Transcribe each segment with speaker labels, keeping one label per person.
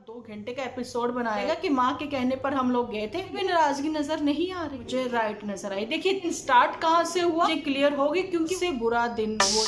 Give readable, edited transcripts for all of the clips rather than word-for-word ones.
Speaker 1: 2 घंटे का एपिसोड बनाएगा कि माँ के कहने पर हम लोग गए थे। भी नाराजगी नजर नहीं आ रही, मुझे राइट नजर आई। देखिए स्टार्ट कहाँ से हुआ ये क्लियर होगी, क्योंकि से बुरा दिन वो।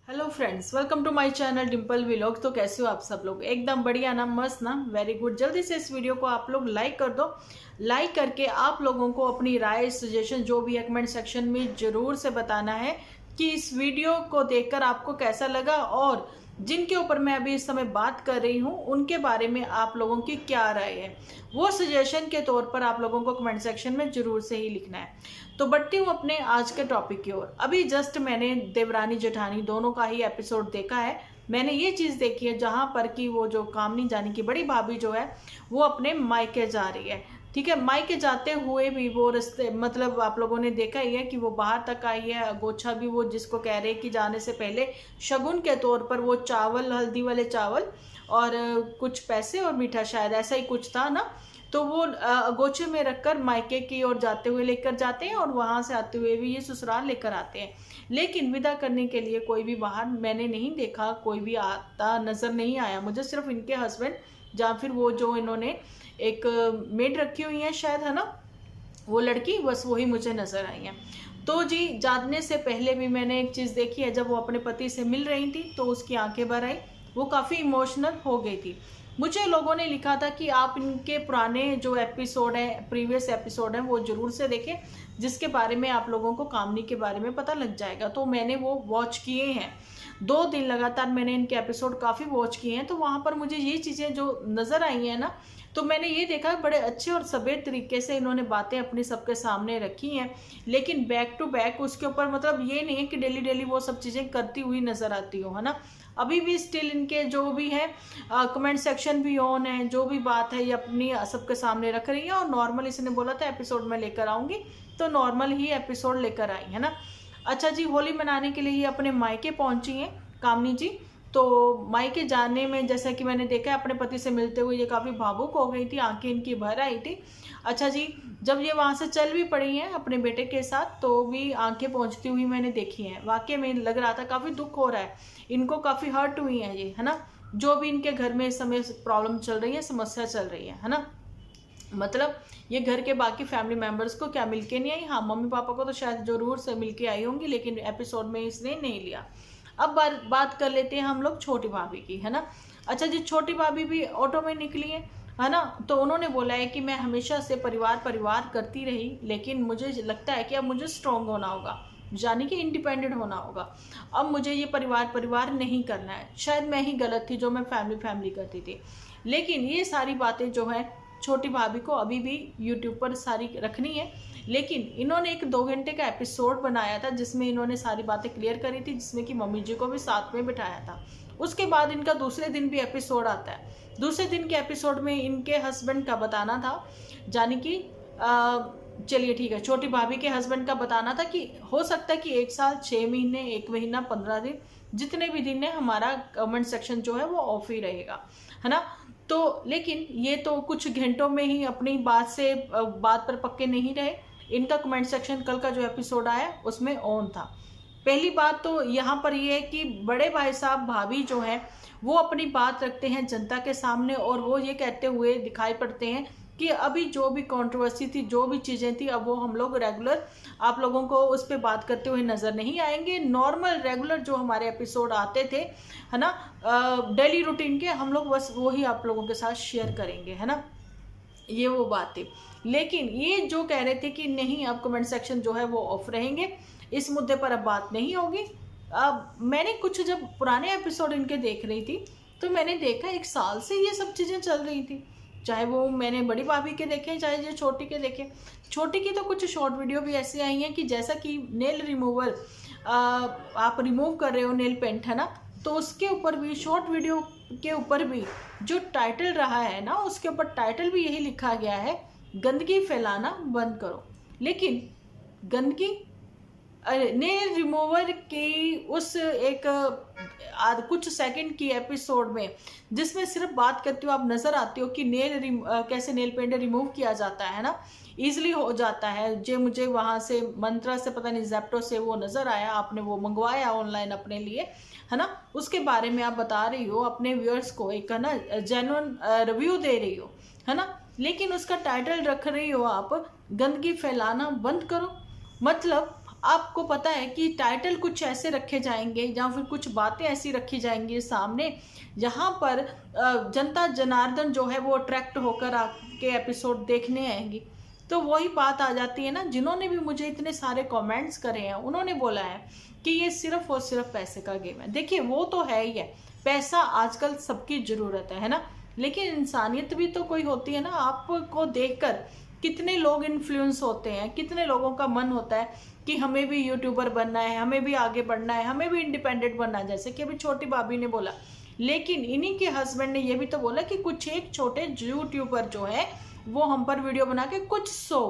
Speaker 1: Hello friends, welcome to my channel Dimple vlog. तो कैसे हो आप सब लोग? एकदम बढ़िया ना, मस्त ना, वेरी गुड। जल्दी से इस वीडियो को आप लोग लाइक कर दो। लाइक करके आप लोगों को अपनी राय, सजेशन जो भी है कमेंट सेक्शन में जरूर से बताना है कि इस वीडियो को देखकर आपको कैसा लगा, और जिनके ऊपर मैं अभी इस समय बात कर रही हूँ उनके बारे में आप लोगों की क्या राय है, वो सजेशन के तौर पर आप लोगों को कमेंट सेक्शन में जरूर से ही लिखना है। तो बढ़ती हूँ अपने आज के टॉपिक की ओर। अभी जस्ट मैंने देवरानी जेठानी दोनों का ही एपिसोड देखा है। मैंने ये चीज़ देखी है जहाँ पर कि वो जो कामनी जानी की बड़ी भाभी जो है वो अपने मायके जा रही है। ठीक है, मायके जाते हुए भी वो रास्ते, मतलब आप लोगों ने देखा ही है कि वो बाहर तक आई है। अगोछा भी वो जिसको कह रहे हैं कि जाने से पहले शगुन के तौर पर वो चावल, हल्दी वाले चावल और कुछ पैसे और मीठा, शायद ऐसा ही कुछ था ना, तो वो अगोछे में रखकर मायके की ओर जाते हुए लेकर जाते हैं, और वहां से आते हुए भी ये ससुराल लेकर आते हैं। लेकिन विदा करने के लिए कोई भी बाहर मैंने नहीं देखा, कोई भी आता नजर नहीं आया मुझे। सिर्फ इनके हस्बैंड या फिर वो जो इन्होंने एक मेड रखी हुई है शायद, है ना, वो लड़की, बस वही मुझे नजर आई है। तो जी जाने से पहले भी मैंने एक चीज़ देखी है, जब वो अपने पति से मिल रही थी तो उसकी आंखें भर आई, वो काफ़ी इमोशनल हो गई थी। मुझे लोगों ने लिखा था कि आप इनके पुराने जो एपिसोड है, प्रीवियस एपिसोड है, वो जरूर से देखें, जिसके बारे में आप लोगों को कामनी के बारे में पता लग जाएगा। तो मैंने वो वॉच किए हैं, 2 दिन लगातार मैंने इनके एपिसोड काफ़ी वॉच किए हैं। तो वहाँ पर मुझे ये चीज़ें जो नज़र आई हैं ना, तो मैंने ये देखा बड़े अच्छे और सभ्य तरीके से इन्होंने बातें अपनी सबके सामने रखी हैं। लेकिन बैक टू बैक उसके ऊपर, मतलब ये नहीं है कि डेली डेली वो सब चीज़ें करती हुई नज़र आती हो, है ना। अभी भी स्टिल इनके जो भी है कमेंट सेक्शन भी ऑन है, जो भी बात है ये अपनी सबके सामने रख रही है। और नॉर्मल इसने बोला था एपिसोड में लेकर आऊँगी, तो नॉर्मल ही एपिसोड लेकर आई, है ना। अच्छा जी, होली मनाने के लिए ये अपने मायके पहुंची हैं कामनी जी। तो मायके जाने में जैसा कि मैंने देखा अपने पति से मिलते हुए ये काफ़ी भावुक हो गई थी, आंखें इनकी भर आई थी। अच्छा जी, जब ये वहाँ से चल भी पड़ी हैं अपने बेटे के साथ, तो भी आंखें पहुँचती हुई मैंने देखी हैं। वाकई में लग रहा था काफ़ी दुख हो रहा है इनको, काफ़ी हर्ट हुई हैं ये, है ना। जो भी इनके घर में इस समय प्रॉब्लम चल रही है, समस्या चल रही है ना। मतलब ये घर के बाकी फैमिली मेंबर्स को क्या मिलके नहीं आई? हाँ, मम्मी पापा को तो शायद जरूर से मिलके आई होंगी, लेकिन एपिसोड में इसने नहीं लिया। अब बात कर लेते हैं हम लोग छोटी भाभी की, है ना। अच्छा जी, छोटी भाभी भी ऑटो में निकली है ना। तो उन्होंने बोला है कि मैं हमेशा से परिवार परिवार करती रही, लेकिन मुझे लगता है कि अब मुझे स्ट्रांग होना होगा, यानी कि इंडिपेंडेंट होना होगा। अब मुझे ये परिवार परिवार नहीं करना है। शायद मैं ही गलत थी जो मैं फैमिली फैमिली करती थी। लेकिन ये सारी बातें जो है छोटी भाभी को अभी भी यूट्यूब पर सारी रखनी है। लेकिन इन्होंने एक 2 घंटे का एपिसोड बनाया था जिसमें इन्होंने सारी बातें क्लियर करी थी, जिसमें कि मम्मी जी को भी साथ में बिठाया था। उसके बाद इनका दूसरे दिन भी एपिसोड आता है। दूसरे दिन के एपिसोड में इनके हस्बैंड का बताना था, यानी कि चलिए ठीक है, छोटी भाभी के हस्बैंड का बताना था कि हो सकता है कि 1 साल 6 महीने, 1 महीना 15 दिन, जितने भी दिन है हमारा कमेंट सेक्शन जो है वो ऑफ ही रहेगा, है ना। तो लेकिन ये तो कुछ घंटों में ही अपनी बात पर पक्के नहीं रहे। इनका कमेंट सेक्शन कल का जो एपिसोड आया उसमें ऑन था। पहली बात तो यहाँ पर ये है कि बड़े भाई साहब भाभी जो है वो अपनी बात रखते हैं जनता के सामने, और वो ये कहते हुए दिखाई पड़ते हैं कि अभी जो भी कंट्रोवर्सी थी, जो भी चीज़ें थी, अब वो हम लोग रेगुलर आप लोगों को उस पर बात करते हुए नज़र नहीं आएंगे। नॉर्मल रेगुलर जो हमारे एपिसोड आते थे, है ना, डेली रूटीन के, हम लोग बस वही आप लोगों के साथ शेयर करेंगे, है ना। ये वो बात थी। लेकिन ये जो कह रहे थे कि नहीं, अब कमेंट सेक्शन जो है वो ऑफ रहेंगे, इस मुद्दे पर अब बात नहीं होगी। अब मैंने कुछ जब पुराने एपिसोड इनके देख रही थी, तो मैंने देखा 1 साल से ये सब चीज़ें चल रही थी। चाहे वो मैंने बड़ी भाभी के देखे, चाहे ये छोटी के देखे। छोटी की तो कुछ शॉर्ट वीडियो भी ऐसे आई हैं कि जैसा कि नेल रिमूवल आप रिमूव कर रहे हो नेल पेंट, है ना, तो उसके ऊपर भी, शॉर्ट वीडियो के ऊपर भी जो टाइटल रहा है ना, उसके ऊपर टाइटल भी यही लिखा गया है, गंदगी फैलाना बंद करो। लेकिन गंदगी नेल रिमूवर की उस एक कुछ सेकंड की एपिसोड में, जिसमें सिर्फ बात करते हो आप नजर आते हो कि कैसे नेल पेंट रिमूव किया जाता है ना, ईजिली हो जाता है। जो मुझे वहाँ से मंत्रा से पता नहीं जेप्टो से वो नज़र आया, आपने वो मंगवाया ऑनलाइन अपने लिए, है ना, उसके बारे में आप बता रही हो अपने व्यूअर्स को, एक है ना जेन्युइन रिव्यू दे रही हो, है ना, लेकिन उसका टाइटल रख रही हो आप गंदगी फैलाना बंद करो। मतलब आपको पता है कि टाइटल कुछ ऐसे रखे जाएंगे या फिर कुछ बातें ऐसी रखी जाएंगी सामने जहाँ पर जनता जनार्दन जो है वो अट्रैक्ट होकर आपके एपिसोड देखने आएंगी। तो वही बात आ जाती है ना, जिन्होंने भी मुझे इतने सारे कमेंट्स करे हैं उन्होंने बोला है कि ये सिर्फ और सिर्फ पैसे का गेम है। देखिए वो तो है ही है, पैसा आजकल सबकी ज़रूरत है ना, लेकिन इंसानियत भी तो कोई होती है ना। आपको देखकर कितने लोग इन्फ्लुएंस होते हैं, कितने लोगों का मन होता है कि हमें भी यूट्यूबर बनना है, हमें भी आगे बढ़ना है, हमें भी इंडिपेंडेंट बनना है, जैसे कि अभी छोटी भाभी ने बोला। लेकिन इन्हीं के हस्बैंड ने ये भी तो बोला कि कुछ एक छोटे यूट्यूबर जो है वो हम पर वीडियो बना के कुछ 100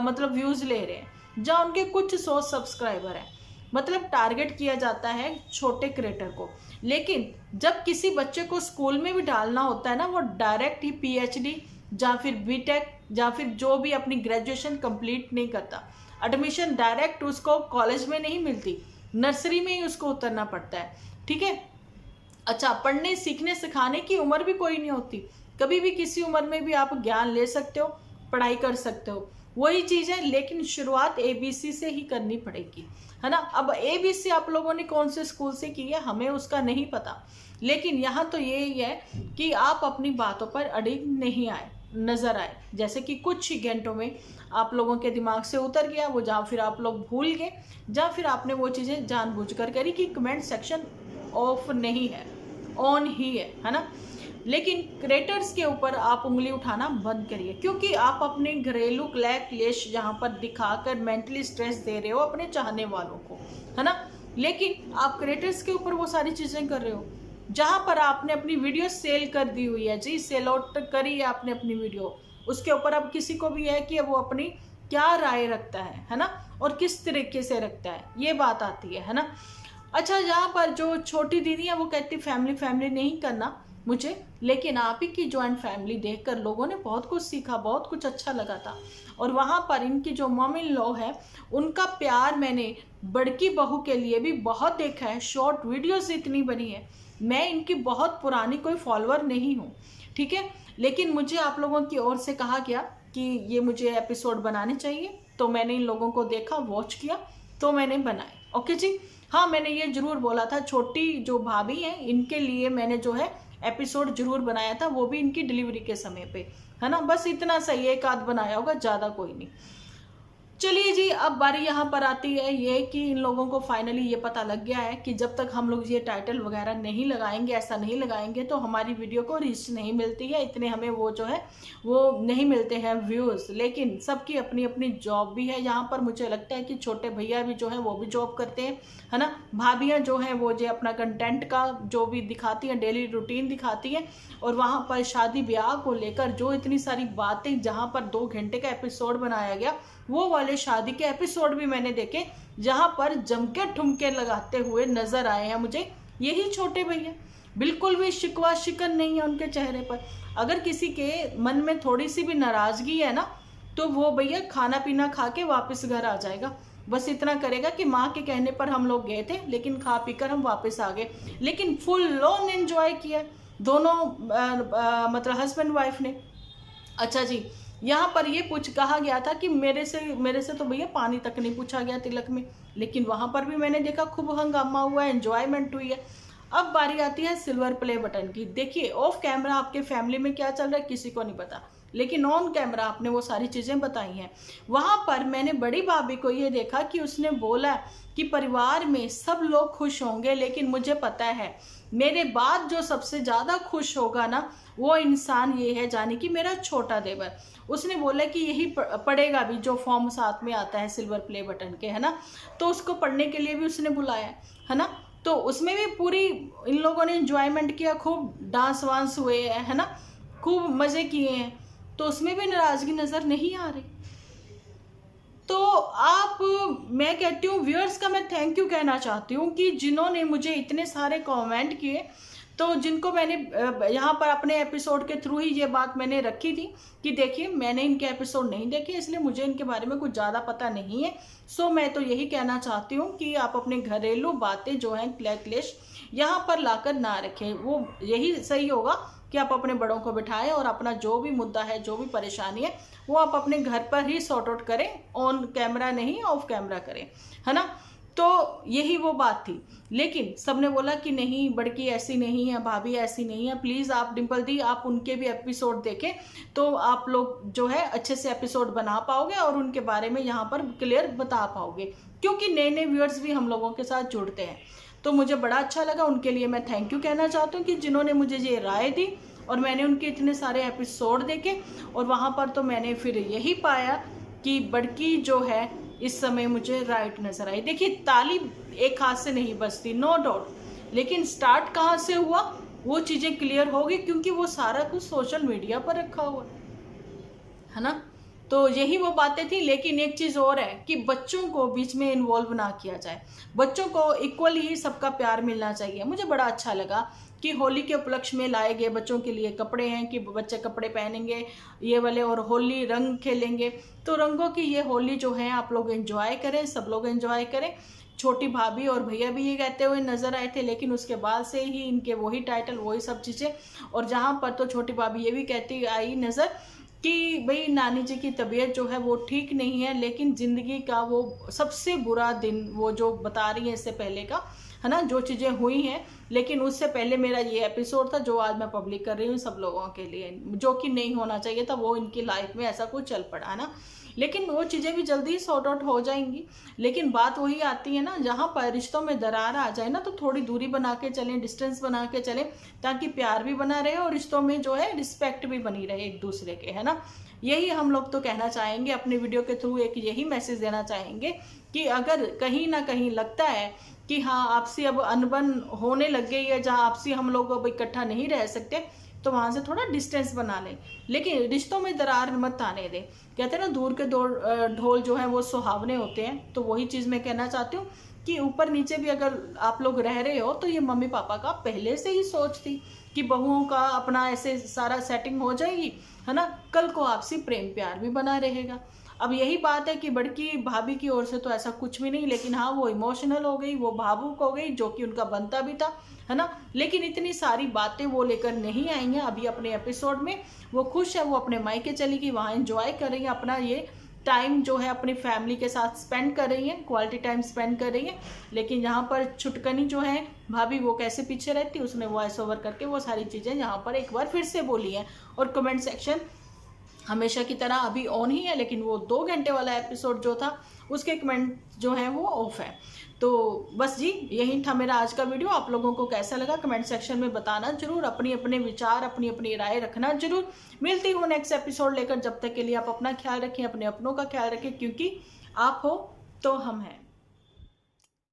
Speaker 1: मतलब व्यूज़ ले रहे हैं, जहाँ उनके कुछ 100 सब्सक्राइबर हैं। मतलब टारगेट किया जाता है छोटे क्रिएटर को। लेकिन जब किसी बच्चे को स्कूल में भी डालना होता है ना, वो डायरेक्ट ही PhD या फिर BTech या फिर जो भी अपनी ग्रेजुएशन कंप्लीट नहीं करता, एडमिशन डायरेक्ट उसको कॉलेज में नहीं मिलती, नर्सरी में ही उसको उतरना पड़ता है। ठीक है, अच्छा, पढ़ने सीखने सिखाने की उम्र भी कोई नहीं होती, कभी भी किसी उम्र में भी आप ज्ञान ले सकते हो, पढ़ाई कर सकते हो, वही चीज़ है। लेकिन शुरुआत ABC से ही करनी पड़ेगी, है ना। अब ABC आप लोगों ने कौन से स्कूल से की है हमें उसका नहीं पता, लेकिन यहाँ तो यही है कि आप अपनी बातों पर अड़िग नहीं नज़र आए। जैसे कि कुछ ही घंटों में आप लोगों के दिमाग से उतर गया वो, या फिर आप लोग भूल गए, या फिर आपने वो चीज़ें जानबूझकर करी कि कमेंट सेक्शन ऑफ नहीं है, ऑन ही है ना। लेकिन क्रिएटर्स के ऊपर आप उंगली उठाना बंद करिए, क्योंकि आप अपने घरेलू क्लेश यहाँ पर दिखाकर मेंटली स्ट्रेस दे रहे हो अपने चाहने वालों को, है ना। लेकिन आप क्रिएटर्स के ऊपर वो सारी चीज़ें कर रहे हो जहाँ पर आपने अपनी वीडियो सेल कर दी हुई है, जी सेल आउट करी है आपने अपनी वीडियो, उसके ऊपर अब किसी को भी है कि वो अपनी क्या राय रखता है ना, और किस तरीके से रखता है, ये बात आती है ना। अच्छा, यहाँ पर जो छोटी दीदी है वो कहती फैमिली नहीं करना मुझे, लेकिन आप ही की जॉइंट फैमिली देखकर लोगों ने बहुत कुछ सीखा, बहुत कुछ अच्छा लगा था। और वहाँ पर इनकी जो मम इन लॉ है उनका प्यार मैंने बड़की बहू के लिए भी बहुत देखा है, शॉर्ट वीडियोस इतनी बनी है। मैं इनकी बहुत पुरानी कोई फॉलोअर नहीं हूँ, ठीक है, लेकिन मुझे आप लोगों की ओर से कहा गया कि ये मुझे एपिसोड बनाने चाहिए, तो मैंने इन लोगों को देखा, वॉच किया, तो मैंने बनाए। ओके जी, हाँ, मैंने ये जरूर बोला था छोटी जो भाभी हैं इनके लिए मैंने जो है एपिसोड जरूर बनाया था, वो भी इनकी डिलीवरी के समय पे, है ना। बस इतना सही, एक आध बनाया होगा, ज़्यादा कोई नहीं। चलिए जी, अब बारी यहाँ पर आती है ये कि इन लोगों को फाइनली ये पता लग गया है कि जब तक हम लोग ये टाइटल वगैरह नहीं लगाएंगे, ऐसा नहीं लगाएंगे, तो हमारी वीडियो को रीच नहीं मिलती है, इतने हमें वो जो है वो नहीं मिलते हैं व्यूज़। लेकिन सबकी अपनी अपनी जॉब भी है। यहाँ पर मुझे लगता है कि छोटे भैया भी जो है वो भी जॉब करते हैं, है ना। भाभियाँ जो हैं वो जो अपना कंटेंट का जो भी दिखाती हैं, डेली रूटीन दिखाती हैं, और वहाँ पर शादी ब्याह को लेकर जो इतनी सारी बातें, जहाँ पर 2 घंटे का एपिसोड बनाया गया, वो वाले शादी के एपिसोड भी मैंने देखे जहां पर जमके ठुमके लगाते हुए नजर आए हैं मुझे यही छोटे भैया। बिल्कुल भी शिकवा शिकन नहीं है उनके चेहरे पर। अगर किसी के मन में थोड़ी सी भी नाराजगी है ना, तो वो भैया खाना पीना खा के वापस घर आ जाएगा, बस इतना करेगा कि माँ के कहने पर हम लोग गए थे लेकिन खा पीकर हम वापस आ गए। लेकिन फुल ऑन एंजॉय किया दोनों मतलब हस्बैंड वाइफ ने। अच्छा जी, यहाँ पर ये कहा गया था कि मेरे से तो भैया पानी तक नहीं पूछा गया तिलक में, लेकिन वहाँ पर भी मैंने देखा खूब हंगामा हुआ है, एंजॉयमेंट हुई है। अब बारी आती है सिल्वर प्ले बटन की। देखिए, ऑफ कैमरा आपके फैमिली में क्या चल रहा है किसी को नहीं पता, लेकिन ऑन कैमरा आपने वो सारी चीज़ें बताई हैं। वहाँ पर मैंने बड़ी भाभी को ये देखा कि उसने बोला कि परिवार में सब लोग खुश होंगे, लेकिन मुझे पता है मेरे बाद जो सबसे ज़्यादा खुश होगा ना वो इंसान ये है, जानी कि मेरा छोटा देवर। उसने बोला कि यही पढ़ेगा भी जो फॉर्म साथ में आता है सिल्वर प्ले बटन के, है ना, तो उसको पढ़ने के लिए भी उसने बुलाया, है ना। तो उसमें भी पूरी इन लोगों ने एंजॉयमेंट किया, खूब डांस वांस हुए हैं, है ना, खूब मज़े किए हैं, तो उसमें भी नाराज़गी नज़र नहीं आ रही। तो आप, मैं कहती हूँ व्यूअर्स का मैं थैंक यू कहना चाहती हूँ कि जिन्होंने मुझे इतने सारे कमेंट किए, तो जिनको मैंने यहाँ पर अपने एपिसोड के थ्रू ही ये बात मैंने रखी थी कि देखिए मैंने इनके एपिसोड नहीं देखे, इसलिए मुझे इनके बारे में कुछ ज़्यादा पता नहीं है। सो मैं तो यही कहना चाहती हूँ कि आप अपने घरेलू बातें जो हैं क्लेश यहाँ पर लाकर ना रखें। वो यही सही होगा कि आप अपने बड़ों को बिठाएं और अपना जो भी मुद्दा है, जो भी परेशानी है, वो आप अपने घर पर ही सॉर्ट आउट करें, ऑन कैमरा नहीं, ऑफ कैमरा करें, है ना। तो यही वो बात थी। लेकिन सबने बोला कि नहीं बड़की ऐसी नहीं है, भाभी ऐसी नहीं है। प्लीज़ आप डिम्पल दी आप उनके भी एपिसोड देखें तो आप लोग जो है अच्छे से एपिसोड बना पाओगे और उनके बारे में यहाँ पर क्लियर बता पाओगे, क्योंकि नए नए व्यूअर्स भी हम लोगों के साथ जुड़ते हैं। तो मुझे बड़ा अच्छा लगा, उनके लिए मैं थैंक यू कहना चाहती हूँ कि जिन्होंने मुझे ये राय दी और मैंने उनके इतने सारे एपिसोड देखे और वहाँ पर तो मैंने फिर यही पाया कि बड़की जो है इस समय मुझे राइट नजर आई। देखिए ताली एक हाथ से नहीं बजती, नो डाउट, लेकिन स्टार्ट कहाँ से हुआ वो चीज़ें क्लियर होगी, क्योंकि वो सारा कुछ सोशल मीडिया पर रखा हुआ है ना। तो यही वो बातें थी। लेकिन एक चीज़ और है कि बच्चों को बीच में इन्वॉल्व ना किया जाए, बच्चों को इक्वली ही सबका प्यार मिलना चाहिए। मुझे बड़ा अच्छा लगा कि होली के उपलक्ष्य में लाए गए बच्चों के लिए कपड़े हैं कि बच्चे कपड़े पहनेंगे ये वाले और होली रंग खेलेंगे। तो रंगों की ये होली जो है आप लोग एंजॉय करें, सब लोग एंजॉय करें। छोटी भाभी और भैया भी ये कहते हुए नजर आए थे, लेकिन उसके बाद से ही इनके वही टाइटल वही सब चीज़ें। और जहाँ पर तो छोटी भाभी ये भी कहती आई नज़र कि भाई नानी जी की तबीयत जो है वो ठीक नहीं है, लेकिन ज़िंदगी का वो सबसे बुरा दिन वो जो बता रही है इससे पहले का, है ना, जो चीज़ें हुई हैं। लेकिन उससे पहले मेरा ये एपिसोड था जो आज मैं पब्लिक कर रही हूँ सब लोगों के लिए, जो कि नहीं होना चाहिए था, वो इनकी लाइफ में ऐसा कुछ चल पड़ा है ना। लेकिन वो चीज़ें भी जल्दी सॉर्ट आउट हो जाएंगी। लेकिन बात वही आती है ना, जहाँ पर रिश्तों में दरार आ जाए ना तो थोड़ी दूरी बना के चलें, डिस्टेंस बना के चलें, ताकि प्यार भी बना रहे और रिश्तों में जो है रिस्पेक्ट भी बनी रहे एक दूसरे के, है ना। यही हम लोग तो कहना चाहेंगे अपने वीडियो के थ्रू, एक यही मैसेज देना चाहेंगे कि अगर कहीं ना कहीं लगता है कि हाँ आपसी अब अनबन होने लग गई है, जहाँ आपसी हम लोग अब इकट्ठा नहीं रह सकते, तो वहाँ से थोड़ा डिस्टेंस बना लें, लेकिन रिश्तों में दरार मत आने दें। कहते हैं ना दूर के ढोल जो है वो सुहावने होते हैं। तो वही चीज़ मैं कहना चाहती हूँ कि ऊपर नीचे भी अगर आप लोग रह रहे हो तो ये मम्मी पापा का पहले से ही सोच थी कि बहुओं का अपना ऐसे सारा सेटिंग हो जाएगी, है ना, कल को आपसी प्रेम प्यार भी बना रहेगा। अब यही बात है कि बड़की भाभी की ओर से तो ऐसा कुछ भी नहीं, लेकिन हाँ वो इमोशनल हो गई, वो भावुक हो गई, जो कि उनका बनता भी था, है ना। लेकिन इतनी सारी बातें वो लेकर नहीं आई हैं अभी अपने एपिसोड में। वो खुश है, वो अपने मायके चली गई, वहाँ एंजॉय कर रही है अपना ये टाइम जो है अपनी फैमिली के साथ स्पेंड कर रही है, क्वालिटी टाइम स्पेंड कर रही है। लेकिन यहाँ पर छुटकनी जो है भाभी वो कैसे पीछे रहती, उसने वॉइस ओवर करके वो सारी चीज़ें यहाँ पर एक बार फिर से बोली हैं। और कमेंट सेक्शन हमेशा की तरह अभी ऑन ही है, लेकिन वो 2 घंटे वाला एपिसोड जो था उसके कमेंट जो है वो ऑफ है। तो बस जी यही था मेरा आज का वीडियो। आप लोगों को कैसा लगा कमेंट सेक्शन में बताना जरूर, अपनी अपने विचार अपनी अपनी राय रखना जरूर। मिलती हूँ नेक्स्ट एपिसोड लेकर, जब तक के लिए आप अपना ख्याल रखें, अपने अपनों का ख्याल रखें, क्योंकि आप हो तो हम हैं।